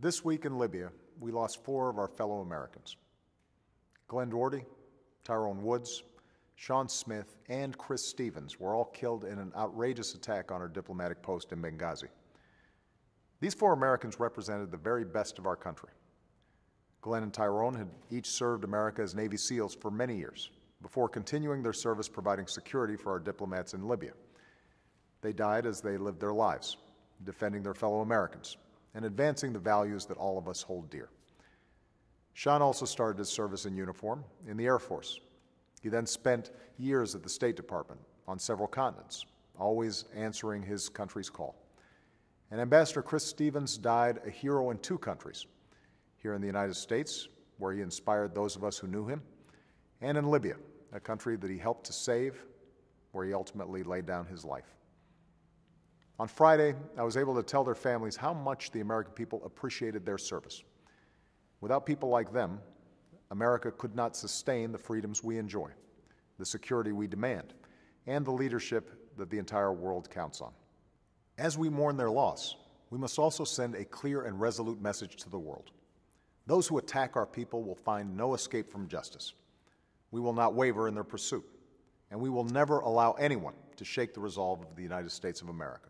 This week in Libya, we lost 4 of our fellow Americans. Glenn Doherty, Tyrone Woods, Sean Smith, and Chris Stevens were all killed in an outrageous attack on our diplomatic post in Benghazi. These 4 Americans represented the very best of our country. Glenn and Tyrone had each served America as Navy SEALs for many years, before continuing their service providing security for our diplomats in Libya. They died as they lived their lives, defending their fellow Americans and advancing the values that all of us hold dear. Sean also started his service in uniform in the Air Force. He then spent years at the State Department on several continents, always answering his country's call. And Ambassador Chris Stevens died a hero in 2 countries, here in the United States, where he inspired those of us who knew him, and in Libya, a country that he helped to save, where he ultimately laid down his life. On Friday, I was able to tell their families how much the American people appreciated their service. Without people like them, America could not sustain the freedoms we enjoy, the security we demand, and the leadership that the entire world counts on. As we mourn their loss, we must also send a clear and resolute message to the world. Those who attack our people will find no escape from justice. We will not waver in their pursuit, and we will never allow anyone to shake the resolve of the United States of America.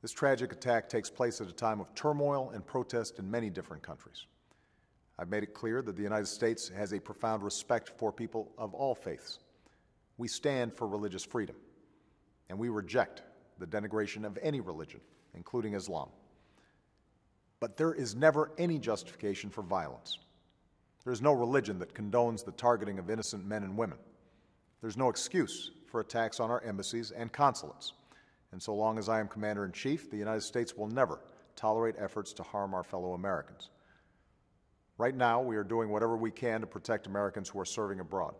This tragic attack takes place at a time of turmoil and protest in many different countries. I've made it clear that the United States has a profound respect for people of all faiths. We stand for religious freedom, and we reject the denigration of any religion, including Islam. But there is never any justification for violence. There is no religion that condones the targeting of innocent men and women. There's no excuse for attacks on our embassies and consulates. And so long as I am Commander-in-Chief, the United States will never tolerate efforts to harm our fellow Americans. Right now, we are doing whatever we can to protect Americans who are serving abroad.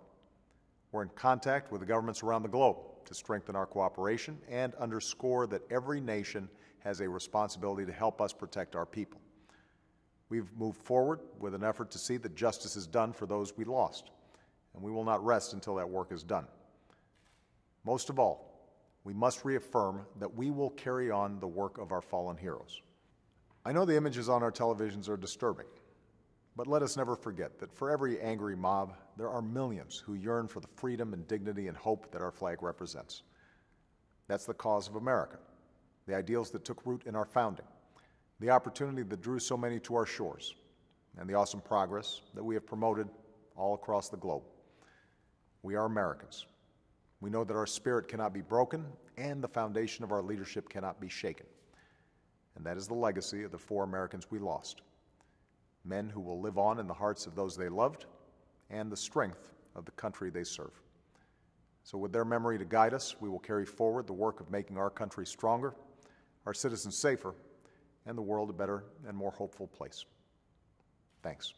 We're in contact with the governments around the globe to strengthen our cooperation and underscore that every nation has a responsibility to help us protect our people. We've moved forward with an effort to see that justice is done for those we lost, and we will not rest until that work is done. Most of all, we must reaffirm that we will carry on the work of our fallen heroes. I know the images on our televisions are disturbing, but let us never forget that for every angry mob, there are millions who yearn for the freedom and dignity and hope that our flag represents. That's the cause of America, the ideals that took root in our founding, the opportunity that drew so many to our shores, and the awesome progress that we have promoted all across the globe. We are Americans. We know that our spirit cannot be broken and the foundation of our leadership cannot be shaken. And that is the legacy of the 4 Americans we lost. Men who will live on in the hearts of those they loved and the strength of the country they serve. So with their memory to guide us, we will carry forward the work of making our country stronger, our citizens safer, and the world a better and more hopeful place. Thanks.